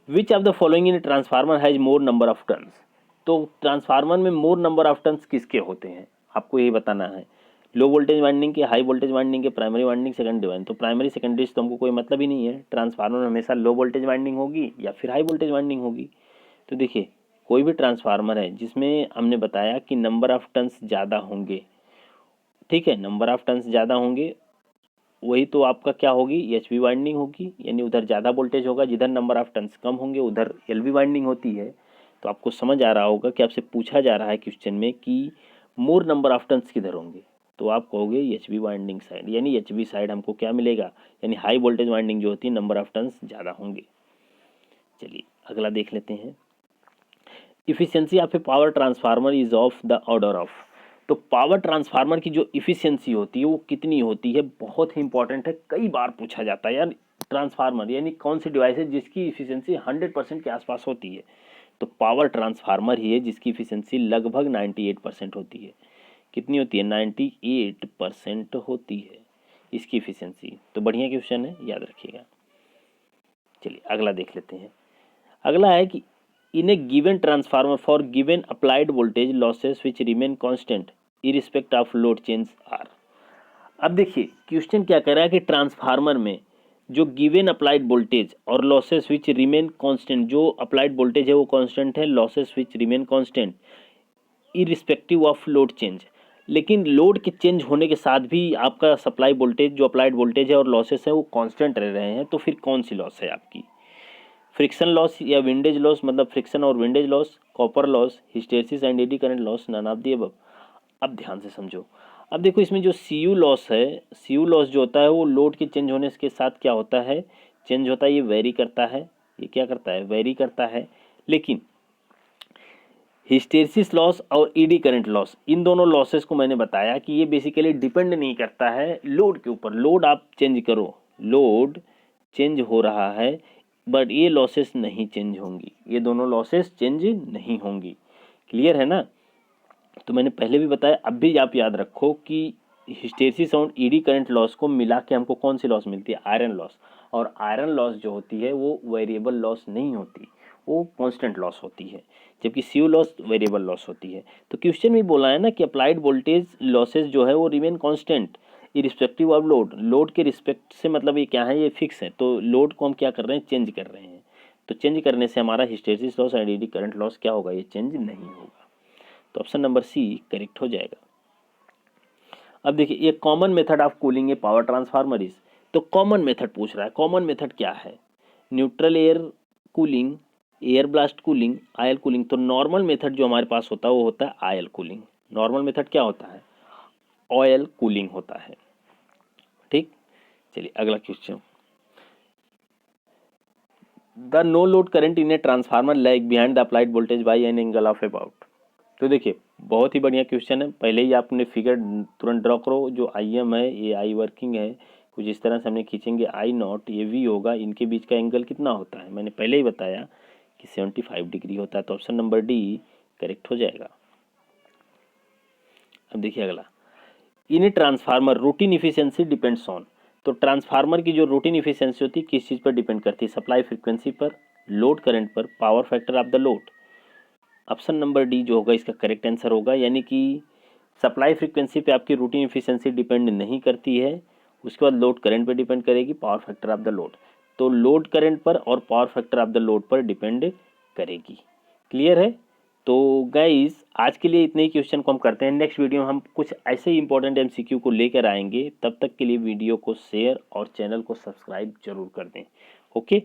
which of the following in transformer has more number of turns, तो ट्रांसफार्मर में मोर नंबर ऑफ टर्न्स किसके होते हैं आपको यही बताना है। लो वोल्टेज वाइंडिंग के, हाई वोल्टेज वाइंडिंग के, प्राइमरी वाइंडिंग, सेकेंडरी वाइंडिंग। तो प्राइमरी सेकेंडरी से तो हमको कोई मतलब ही नहीं है, ट्रांसफार्मर में हमेशा लो वोल्टेज वाइंडिंग होगी या फिर हाई वोल्टेज वाइंडिंग होगी। तो देखिए कोई भी ट्रांसफार्मर है जिसमें हमने बताया कि नंबर ऑफ टर्न्स ज़्यादा होंगे, ठीक है, नंबर ऑफ टर्न्स ज़्यादा होंगे, वही तो आपका क्या होगी, एचवी वाइंडिंग होगी, यानी उधर ज़्यादा वोल्टेज होगा, जिधर नंबर ऑफ टर्न्स कम होंगे उधर एलवी वाइंडिंग होती है। तो आपको समझ आ रहा होगा कि आपसे पूछा जा रहा है क्वेश्चन में कि मोर नंबर ऑफ टर्न्स किधर होंगे, तो आप कहोगे एचवी वाइंडिंग साइड, यानी एचवी साइड हमको क्या मिलेगा, यानी हाई वोल्टेज वाइंडिंग जो होती है नंबर ऑफ टर्न्स ज़्यादा होंगे। चलिए अगला देख लेते हैं। Efficiency of A power transformer is of the order of, तो पावर ट्रांसफार्मर की जो इफिशियंसी होती है वो कितनी होती है, बहुत ही इंपॉर्टेंट है, कई बार पूछा जाता है यार। ट्रांसफार्मर यानी कौन सी डिवाइस है जिसकी इफिशियंसी 100% के आसपास होती है, तो पावर ट्रांसफार्मर ही है जिसकी इफिशियंसी लगभग 98% होती है। कितनी होती है, 98% होती है इसकी इफिशियंसी। तो बढ़िया क्वेश्चन है, याद रखिएगा। चलिए अगला देख लेते हैं। अगला है कि in a given transformer for given applied voltage losses which remain constant irrespective of load change are। अब देखिए क्वेश्चन क्या कह रहा है कि ट्रांसफार्मर में जो गिवन अप्लाइड वोल्टेज और लॉसेस विच रिमेन कांस्टेंट, जो अप्लाइड वोल्टेज है वो कांस्टेंट है, losses which remain constant irrespective of load change, लेकिन लोड के चेंज होने के साथ भी आपका सप्लाई वोल्टेज जो अप्लाइड वोल्टेज है और लॉसेस है वो कांस्टेंट रह रहे हैं, तो फिर कौन सी लॉस है आपकी, फ्रिक्शन लॉस या विंडेज लॉस, मतलब फ्रिक्शन और windage loss, copper loss, hysteresis and eddy current loss, none of the above. अब ध्यान से समझो। अब देखो इसमें जो सीयू लॉस है, सीयू लॉस जो होता है वो लोड के चेंज होने के साथ क्या होता है, चेंज होता है, ये वेरी करता है, ये क्या करता है, वेरी करता है। लेकिन हिस्टेरिसिस लॉस और ईडी करंट लॉस, इन दोनों लॉसेस को मैंने बताया कि ये बेसिकली डिपेंड नहीं करता है लोड के ऊपर। लोड आप चेंज करो, लोड चेंज हो रहा है बट ये लॉसेस नहीं चेंज होंगी, ये दोनों लॉसेस चेंज नहीं होंगी। क्लियर है ना। तो मैंने पहले भी बताया, अब भी आप याद रखो कि हिस्टेरिसिस और ईडी करंट लॉस को मिला के हमको कौन सी लॉस मिलती है, आयरन लॉस। और आयरन लॉस जो होती है वो वेरिएबल लॉस नहीं होती, वो कांस्टेंट लॉस होती है, जबकि सीयू लॉस वेरिएबल लॉस होती है। तो क्वेश्चन में बोला है ना कि अप्लाइड वोल्टेज लॉसेज जो है वो remain constant irrespective of load, load के रिस्पेक्ट से मतलब ये क्या है, ये फिक्स है, तो लोड को हम क्या कर रहे हैं, चेंज कर रहे हैं। तो चेंज करने से हमारा hysteresis loss and eddy current loss क्या होगा, ये चेंज नहीं होगा। तो ऑप्शन नंबर सी करेक्ट हो जाएगा। अब देखिए ये common method of cooling A power transformer is, तो कॉमन मेथड पूछ रहा है, कॉमन मेथड क्या है, neutral air cooling, air blast cooling, oil cooling. तो नॉर्मल मेथड जो हमारे पास होता है वो होता है आयल कूलिंग। नॉर्मल मेथड क्या होता है, ऑयल कूलिंग होता है, ठीक। चलिए अगला question. The no load current in a transformer lag behind the applied voltage by an angle of about. तो देखिए बहुत ही बढ़िया क्वेश्चन है, पहले ही आपने फिगर तुरंत ड्रॉ करो, जो आई एम है ये आई वर्किंग है, कुछ इस तरह से हमने खींचेंगे, आई नॉट ये वी होगा, इनके बीच का एंगल कितना होता है, मैंने पहले ही बताया कि 75 डिग्री होता है। तो ऑप्शन नंबर डी करेक्ट हो जाएगा। अब देखिए अगला, in a transformer routine efficiency depends on, तो ट्रांसफार्मर की जो रूटीन इफिशियंसी होती है किस चीज़ पर डिपेंड करती है, सप्लाई फ्रीक्वेंसी पर, लोड करंट पर, power factor of the load. Option number D जो होगा इसका करेक्ट आंसर होगा, यानी कि सप्लाई फ्रीक्वेंसी पे आपकी रूटीन इफिशियंसी डिपेंड नहीं करती है, उसके बाद लोड करंट पे डिपेंड करेगी, power factor of the load, तो लोड करंट पर और power factor of the load पर डिपेंड करेगी। क्लियर है। तो गाइस आज के लिए इतने ही क्वेश्चन को हम करते हैं, नेक्स्ट वीडियो में हम कुछ ऐसे ही इंपॉर्टेंट एमसीक्यू को लेकर आएंगे। तब तक के लिए वीडियो को शेयर और चैनल को सब्सक्राइब जरूर कर दें। ओके।